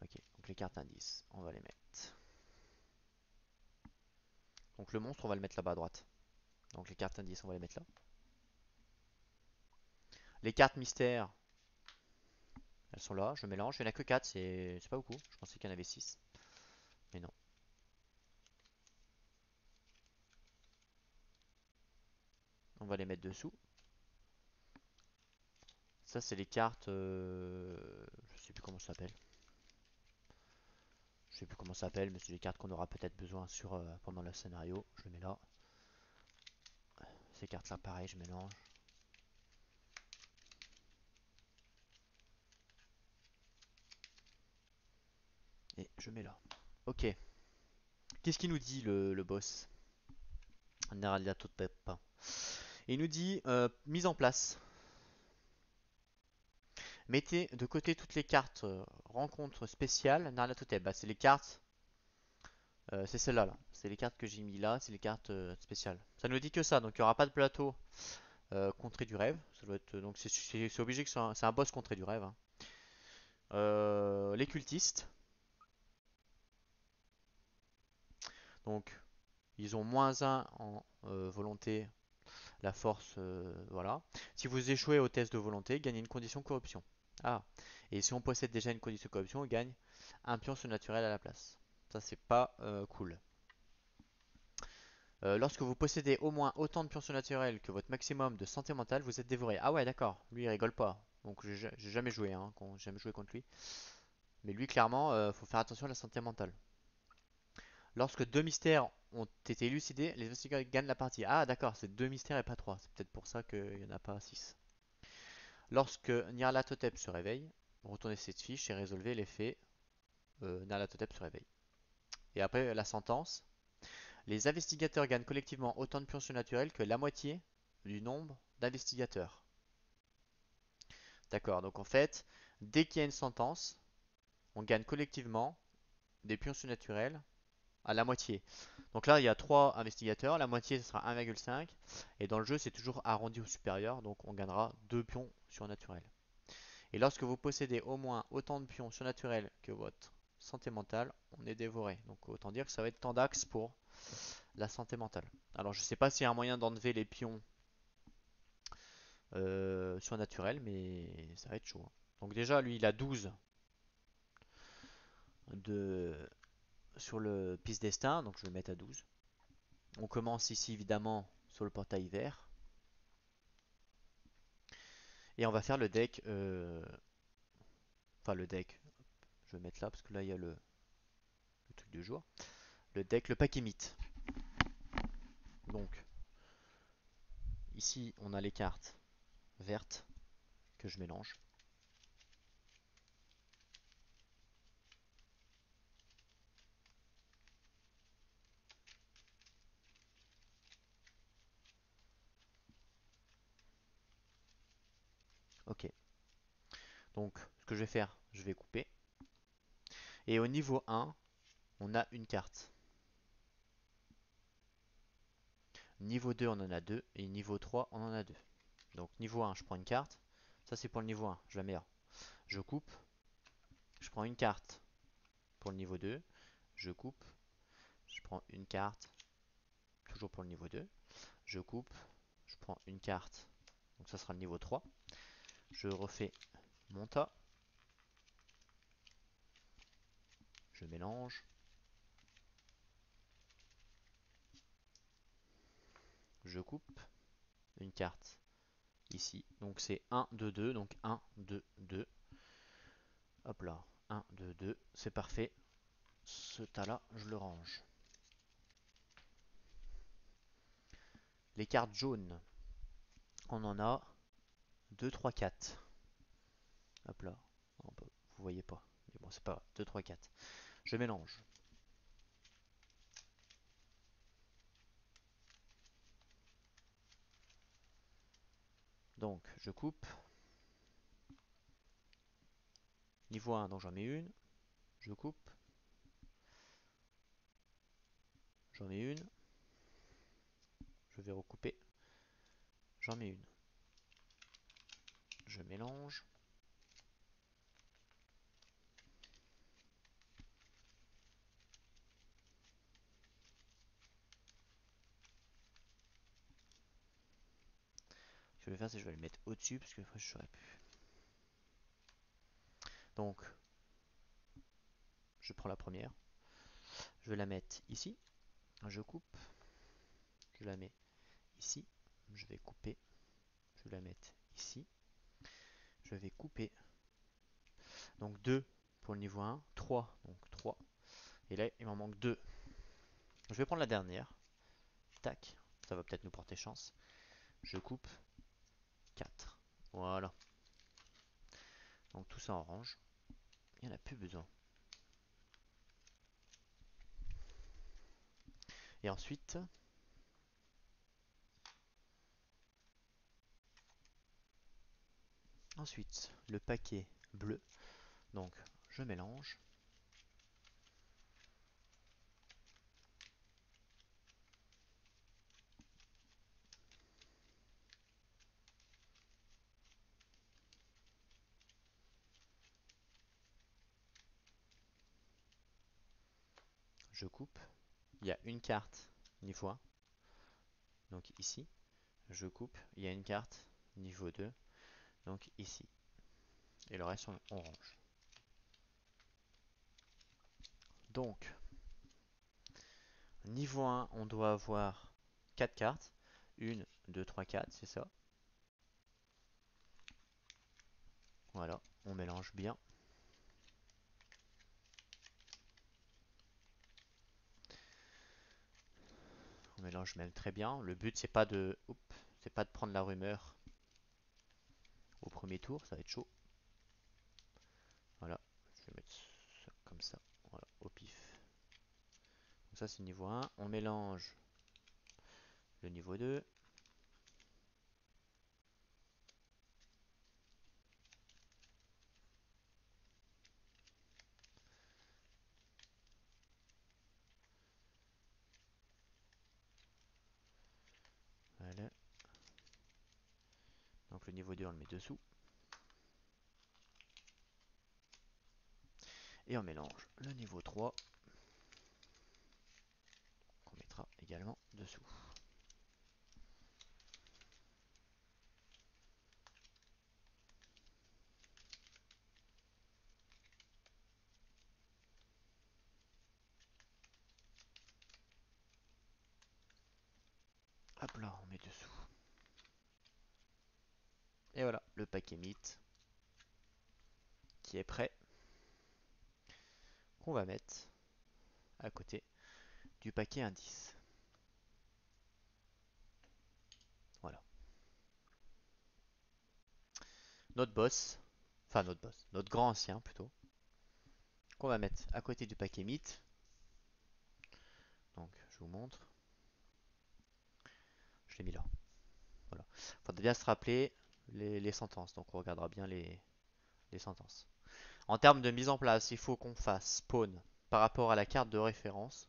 Ok. Donc les cartes indices, on va les mettre. Donc le monstre, on va le mettre là-bas à droite. Donc les cartes indices, on va les mettre là. Les cartes mystères, elles sont là. Je mélange. Il n'y en a que 4, c'est pas beaucoup. Je pensais qu'il y en avait 6. Mais non. On va les mettre dessous. Ça, c'est les cartes. Je sais plus comment ça s'appelle. Je sais plus comment ça s'appelle, mais c'est les cartes qu'on aura peut-être besoin pendant le scénario. Je le mets là. Ces cartes-là, pareil, je mélange. Et je mets là. Ok. Qu'est-ce qu'il nous dit le boss Nyarlathotep. Il nous dit mise en place. Mettez de côté toutes les cartes rencontres spéciales Nyarlathotep. Bah, c'est les cartes. C'est celle-là là. C'est les cartes que j'ai mis là. C'est les cartes spéciales. Ça ne nous dit que ça. Donc il n'y aura pas de plateau contrée du rêve. Ça doit être, donc c'est obligé que c'est un boss contrée du rêve, hein. Les cultistes. Donc ils ont -1 en volonté, la force, voilà. Si vous échouez au test de volonté, gagnez une condition corruption. Ah, et si on possède déjà une condition corruption, on gagne un pion surnaturel à la place. Ça, c'est pas cool. Lorsque vous possédez au moins autant de pions surnaturels que votre maximum de santé mentale, vous êtes dévoré. Ah ouais, d'accord. Lui, il rigole pas. Donc, j'ai jamais joué, hein, j'ai jamais joué contre lui. Mais lui, clairement, faut faire attention à la santé mentale. Lorsque 2 mystères ont été élucidés, les investigateurs gagnent la partie. Ah, d'accord, c'est 2 mystères et pas 3. C'est peut-être pour ça qu'il n'y en a pas 6. Lorsque Nyarlathotep se réveille, retournez cette fiche et résolvez les faits. Nyarlathotep se réveille. Et après, la sentence. Les investigateurs gagnent collectivement autant de pions surnaturels que la moitié du nombre d'investigateurs. D'accord, donc en fait, dès qu'il y a une sentence, on gagne collectivement des pions surnaturels à la moitié. Donc là, il y a 3 investigateurs, la moitié ce sera 1,5. Et dans le jeu, c'est toujours arrondi au supérieur, donc on gagnera 2 pions surnaturels. Et lorsque vous possédez au moins autant de pions surnaturels que votre santé mentale, on est dévoré. Donc autant dire que ça va être tant d'axes pour la santé mentale. Alors je sais pas s'il y a un moyen d'enlever les pions surnaturels, mais ça va être chaud, hein. Donc déjà, lui, il a 12 de... sur le piste destin, donc je vais le mettre à 12. On commence ici évidemment sur le portail vert. Et on va faire le deck. Enfin, le deck. Je vais le mettre là parce que là, il y a le truc du jour. Le deck, le pack Emit. Donc, ici, on a les cartes vertes que je mélange. Ok. Donc, ce que je vais faire, je vais couper. Et au niveau 1, on a une carte. Niveau 2, on en a deux. Et niveau 3, on en a deux. Donc, niveau 1, je prends une carte. Ça c'est pour le niveau 1, je la mets là. Je coupe, je prends une carte pour le niveau 2, je coupe, je prends une carte, toujours pour le niveau 2, je coupe, je prends une carte, donc ça sera le niveau 3. Je refais mon tas, je mélange, je coupe une carte ici, donc c'est 1, 2, 2, donc 1, 2, 2. Hop là, 1, 2, 2, c'est parfait. Ce tas là, je le range. Les cartes jaunes, on en a 2, 3, 4. Hop là, vous voyez pas, mais bon, c'est pas grave. 2, 3, 4. Je mélange. Donc, je coupe. Niveau 1, donc j'en mets une. Je coupe. J'en mets une. Je vais recouper. J'en mets une. Je mélange. Ce que je vais faire, c'est que je vais le mettre au-dessus parce que après je saurais plus. Donc, je prends la première. Je vais la mettre ici. Je coupe. Je la mets ici. Je vais couper. Je vais la mettre ici. Je vais couper. Donc 2 pour le niveau 1. 3. Donc 3. Et là, il m'en manque 2. Je vais prendre la dernière. Tac. Ça va peut-être nous porter chance. Je coupe. 4. Voilà. Donc tout ça en orange. Il n'y en a plus besoin. Et ensuite, le paquet bleu. Donc je mélange. Je coupe. Il y a une carte niveau 1. Donc ici. Je coupe. Il y a une carte niveau 2. Donc ici. Et le reste on range. Donc, niveau 1, on doit avoir 4 cartes. 1, 2, 3, 4, c'est ça. Voilà, on mélange bien. On mélange même très bien. Le but c'est pas de prendre la rumeur au premier tour, ça va être chaud. Voilà, je vais mettre ça comme ça. Voilà, au pif. Donc ça c'est niveau 1. On mélange le niveau 2. Voilà. Donc le niveau 2 on le met dessous. Et on mélange le niveau 3 qu'on mettra également dessous. Hop là, on met dessous. Et voilà, le paquet mythe qui est prêt, qu'on va mettre à côté du paquet indice. Voilà. Notre boss, enfin notre boss, notre grand ancien plutôt, qu'on va mettre à côté du paquet mythe. Donc je vous montre. Je l'ai mis là. Voilà. Il faudra bien se rappeler les sentences. Donc on regardera bien les sentences. En termes de mise en place, il faut qu'on fasse spawn par rapport à la carte de référence.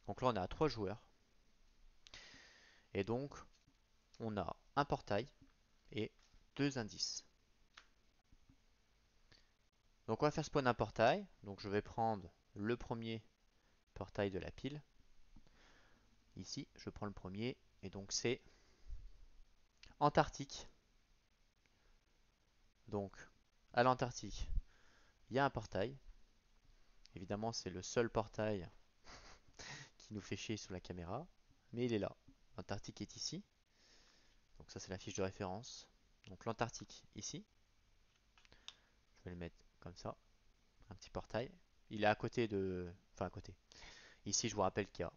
Donc là on a 3 joueurs. Et donc on a un portail et deux indices. Donc on va faire spawn un portail. Donc je vais prendre le premier portail de la pile. Ici, je prends le premier. Et donc c'est Antarctique. Donc à l'Antarctique, il y a un portail. Évidemment, c'est le seul portail qui nous fait chier sous la caméra. Mais il est là. L'Antarctique est ici. Donc ça c'est la fiche de référence. Donc l'Antarctique ici. Je vais le mettre comme ça. Un petit portail. Il est à côté de... Enfin à côté. Ici je vous rappelle qu'il y a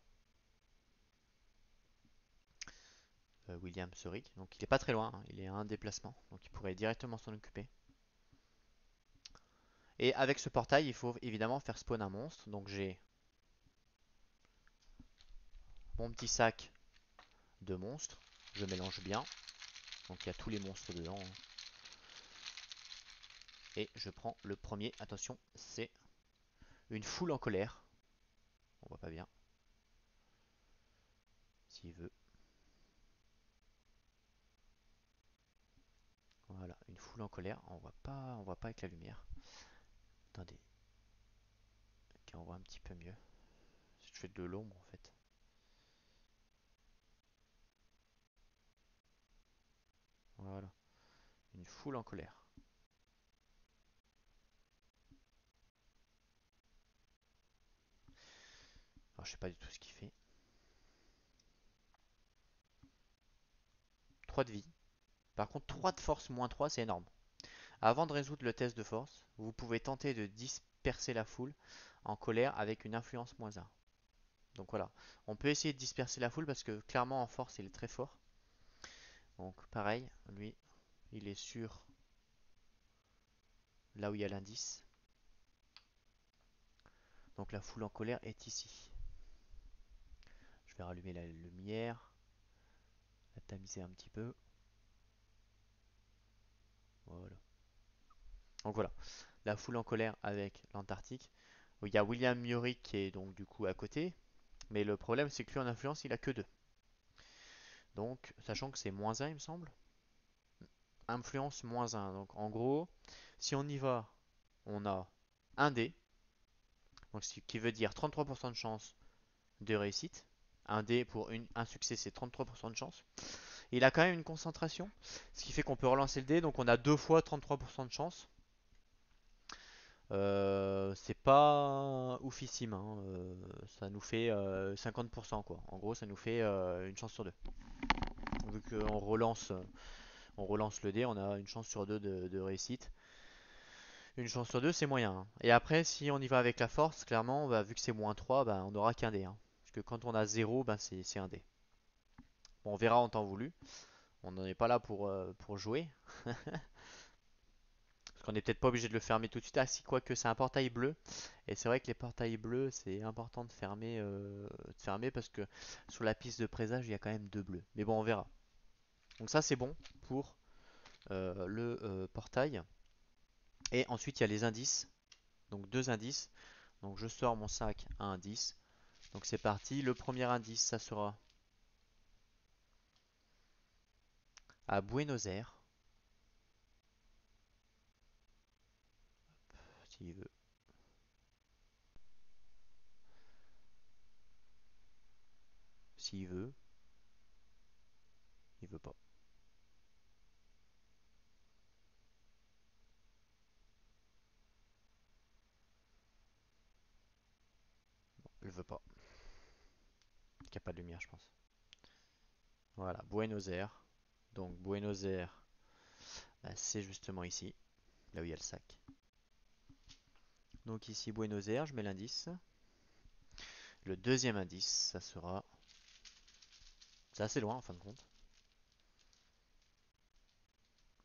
William Zurich. Donc il est pas très loin. Hein. Il est à un déplacement. Donc il pourrait directement s'en occuper. Et avec ce portail il faut évidemment faire spawn un monstre. Donc j'ai mon petit sac de monstres. Je mélange bien. Donc il y a tous les monstres dedans. Hein. Et je prends le premier. Attention, c'est une foule en colère. On voit pas bien. S'il veut. Voilà, une foule en colère. On voit pas avec la lumière. Attendez. Ok, on voit un petit peu mieux. Si je fais de l'ombre en fait. Voilà, une foule en colère. Alors je sais pas du tout ce qu'il fait. 3 de vie. Par contre 3 de force moins 3 c'est énorme. Avant de résoudre le test de force, vous pouvez tenter de disperser la foule en colère avec une influence moins 1. Donc voilà, on peut essayer de disperser la foule parce que clairement en force il est très fort. Donc pareil, lui il est sur là où il y a l'indice. Donc la foule en colère est ici. Je vais rallumer la lumière, la tamiser un petit peu. Voilà. Donc voilà, la foule en colère avec l'Antarctique. Il y a William Murik qui est donc du coup à côté, mais le problème c'est que lui en influence il a que 2. Donc, sachant que c'est moins 1 il me semble, influence moins 1. Donc en gros, si on y va, on a un dé, donc ce qui veut dire 33% de chance de réussite. Un dé pour un succès c'est 33% de chance. Et il a quand même une concentration, ce qui fait qu'on peut relancer le dé, donc on a 2 fois 33% de chance. C'est pas oufissime, hein. Ça nous fait 50% quoi. En gros, ça nous fait une chance sur deux. Vu on relance le dé, on a une chance sur deux de réussite. Une chance sur deux, c'est moyen. Hein. Et après, si on y va avec la force, clairement, bah, vu que c'est moins 3, bah, on n'aura qu'un dé. Hein. Parce que quand on a zéro, bah, c'est un dé. Bon, on verra en temps voulu. On n'en est pas là pour jouer. Parce qu'on n'est peut-être pas obligé de le fermer tout de suite. Ah si, quoique c'est un portail bleu. Et c'est vrai que les portails bleus, c'est important de fermer parce que sur la piste de présage, il y a quand même deux bleus. Mais bon, on verra. Donc ça, c'est bon pour le portail. Et ensuite, il y a les indices. Donc deux indices. Donc je sors mon sac à indices. Donc c'est parti. Le premier indice, ça sera à Buenos Aires. S'il veut. S'il veut. Il veut pas. Il veut pas. Il n'y a pas de lumière, je pense. Voilà, Buenos Aires. Donc Buenos Aires, bah, c'est justement ici, là où il y a le sac. Donc ici Buenos Aires, je mets l'indice. Le deuxième indice, ça sera... C'est assez loin en fin de compte.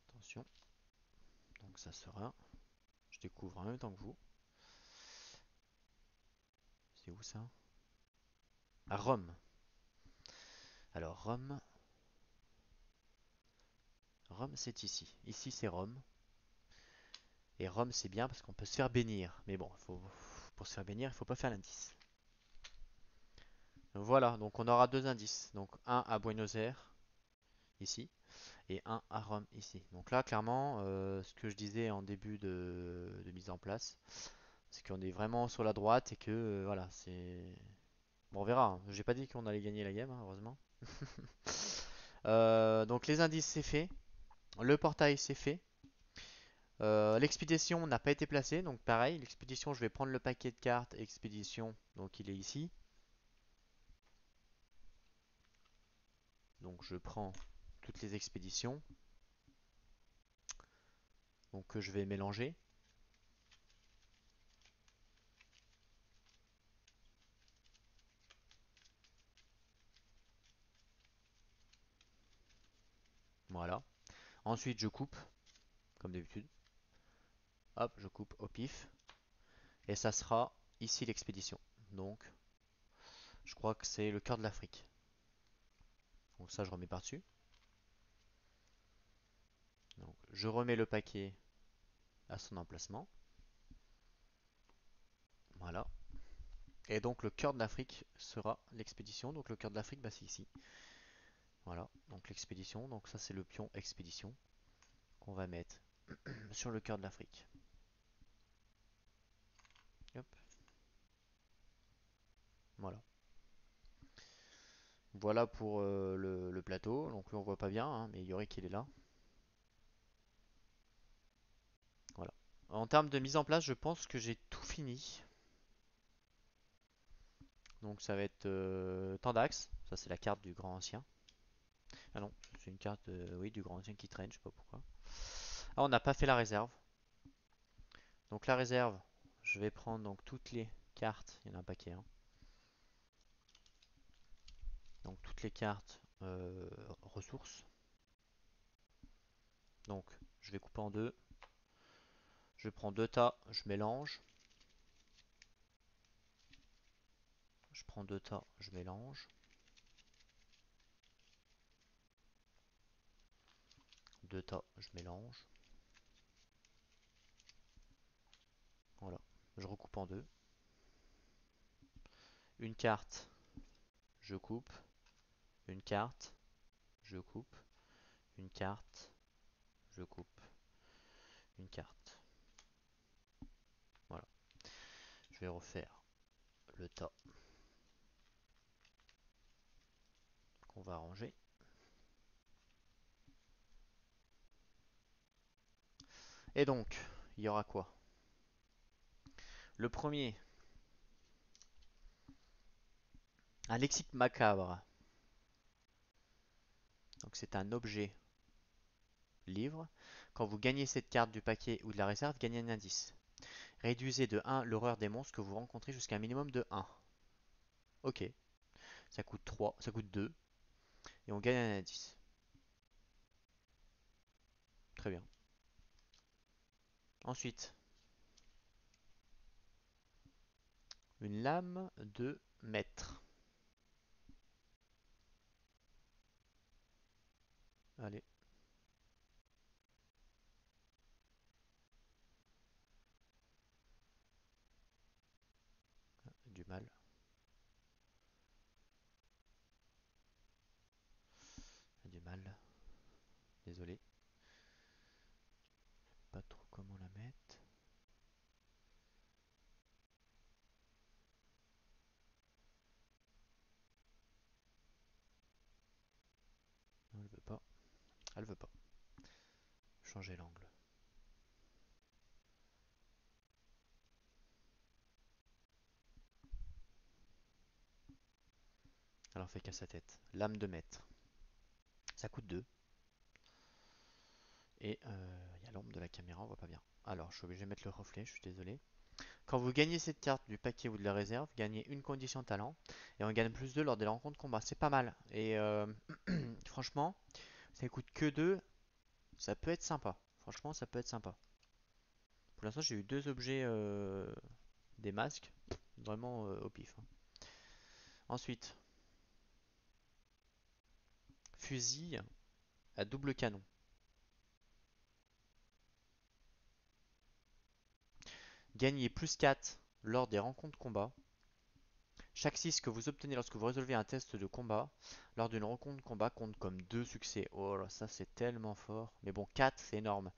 Attention. Donc ça sera... Je découvre en même temps que vous. C'est où ça? À Rome. Alors Rome... Rome c'est ici. Ici c'est Rome. Et Rome c'est bien parce qu'on peut se faire bénir. Mais bon, pour se faire bénir, il faut pas faire l'indice. Voilà, donc on aura deux indices. Donc un à Buenos Aires, ici, et un à Rome ici. Donc là, clairement, ce que je disais en début de mise en place, c'est qu'on est vraiment sur la droite et que voilà, c'est. Bon, on verra, hein. J'ai pas dit qu'on allait gagner la game, hein, heureusement. Donc les indices c'est fait, le portail c'est fait. L'expédition n'a pas été placée, donc pareil, l'expédition je vais prendre le paquet de cartes expédition, donc il est ici. Donc je prends toutes les expéditions, donc que je vais mélanger. Voilà. Ensuite je coupe, comme d'habitude. Hop, je coupe au pif. Et ça sera ici l'expédition. Donc je crois que c'est le cœur de l'Afrique. Donc ça je remets par-dessus. Donc je remets le paquet à son emplacement. Voilà. Et donc le cœur de l'Afrique sera l'expédition. Donc le cœur de l'Afrique, bah, c'est ici. Voilà, donc l'expédition. Donc ça c'est le pion expédition qu'on va mettre sur le cœur de l'Afrique. Hop, voilà. Voilà pour le plateau. Donc lui on voit pas bien, hein, mais Yorick il est là. Voilà. En termes de mise en place, je pense que j'ai tout fini. Donc ça va être Tandax. Ça c'est la carte du grand ancien. Ah non, c'est une carte oui, du grand ancien qui traîne, je sais pas pourquoi. Ah, on n'a pas fait la réserve. Donc la réserve, je vais prendre donc toutes les cartes. Il y en a un paquet, hein. Donc toutes les cartes ressources. Donc je vais couper en deux. Je prends deux tas, je mélange. Je prends deux tas, je mélange. Deux tas, je mélange. Voilà. Je recoupe en deux. Une carte, je coupe. Une carte, je coupe. Une carte, je coupe. Une carte. Voilà. Je vais refaire le tas qu'on va ranger. Et donc, il y aura quoi? Le premier, un lexique macabre. Donc c'est un objet livre. Quand vous gagnez cette carte du paquet ou de la réserve, gagnez un indice. Réduisez de 1 l'horreur des monstres que vous rencontrez jusqu'à un minimum de 1. Ok, ça coûte 3, ça coûte 2 et on gagne un indice. Très bien. Ensuite, une lame de maître. Allez, du mal. Du mal. Désolé. Pas trop comment la mettre. Non, elle veut pas. Elle veut pas. Changer l'angle. Alors fait qu'à sa tête. Lame de maître. Ça coûte 2. Et il y a l'ombre de la caméra, on voit pas bien. Alors, je suis obligé de mettre le reflet, je suis désolé. Quand vous gagnez cette carte du paquet ou de la réserve, gagnez une condition talent. Et on gagne plus 2 lors des rencontres combat. C'est pas mal. Et franchement, ça coûte que 2. Ça peut être sympa. Franchement, ça peut être sympa. Pour l'instant, j'ai eu deux objets des masques. Vraiment au pif, hein. Ensuite, fusil à double canon. Gagnez plus 4 lors des rencontres combat. Chaque 6 que vous obtenez lorsque vous résolvez un test de combat lors d'une rencontre de combat compte comme 2 succès. Oh là, ça c'est tellement fort. Mais bon, 4 c'est énorme.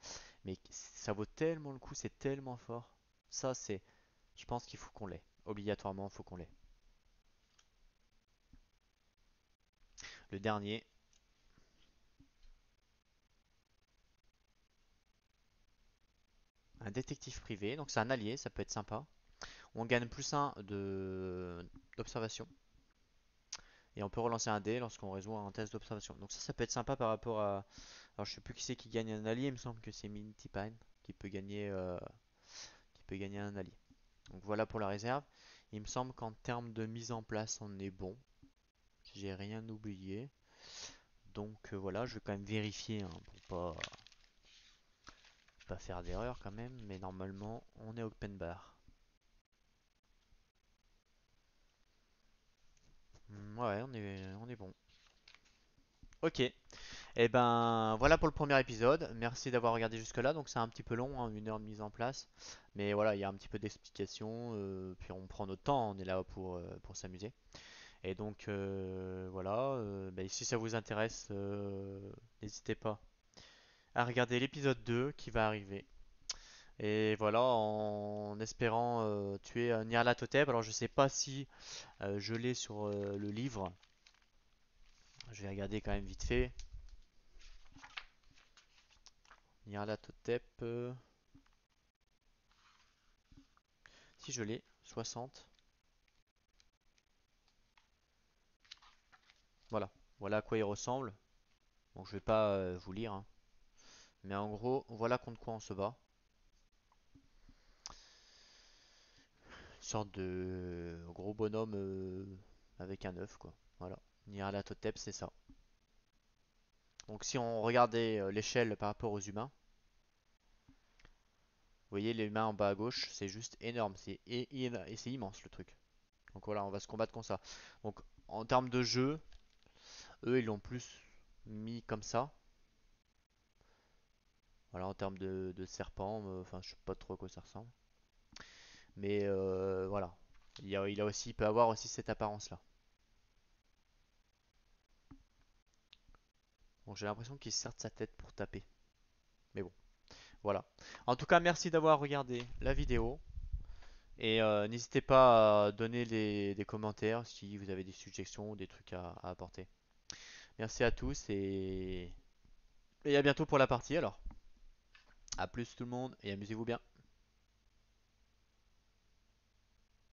Mais ça vaut tellement le coup, c'est tellement fort. Ça c'est... Je pense qu'il faut qu'on l'ait. Obligatoirement, il faut qu'on l'ait. Le dernier, un détective privé. Donc c'est un allié, ça peut être sympa. On gagne plus un de d'observation. Et on peut relancer un dé lorsqu'on résout un test d'observation. Donc ça peut être sympa par rapport à... Alors je sais plus qui c'est qui gagne un allié, il me semble que c'est Minty Pine qui peut gagner un allié. Donc voilà pour la réserve. Il me semble qu'en termes de mise en place, on est bon. J'ai rien oublié. Donc voilà, je vais quand même vérifier hein, pour pas faire d'erreur quand même. Mais normalement, on est open bar. Ouais, on est bon. Ok. Et ben voilà pour le premier épisode. Merci d'avoir regardé jusque-là. Donc c'est un petit peu long, hein, 1 heure de mise en place. Mais voilà, il y a un petit peu d'explication. Puis on prend notre temps, on est là pour s'amuser. Et donc voilà, ben, si ça vous intéresse, n'hésitez pas à regarder l'épisode 2 qui va arriver. Et voilà, en espérant tuer Nyarlathotep. Alors je sais pas si je l'ai sur le livre. Je vais regarder quand même vite fait. Nyarlathotep. Si je l'ai, 60. Voilà. Voilà à quoi il ressemble. Bon, je vais pas vous lire, hein. Mais en gros, voilà contre quoi on se bat. Une sorte de gros bonhomme avec un œuf, quoi. Voilà. Nyarlathotep, c'est ça. Donc si on regardait l'échelle par rapport aux humains, vous voyez les humains en bas à gauche, c'est juste énorme. Et c'est immense le truc. Donc voilà, on va se combattre comme ça. Donc en termes de jeu, eux ils l'ont plus mis comme ça. Voilà, en termes de serpent, enfin je sais pas trop à quoi ça ressemble. Mais voilà. Il peut avoir aussi cette apparence-là. Bon, j'ai l'impression qu'il se sert de sa tête pour taper. Mais bon, voilà. En tout cas, merci d'avoir regardé la vidéo. Et n'hésitez pas à donner des commentaires si vous avez des suggestions ou des trucs à apporter. Merci à tous et à bientôt pour la partie alors. A plus tout le monde et amusez-vous bien.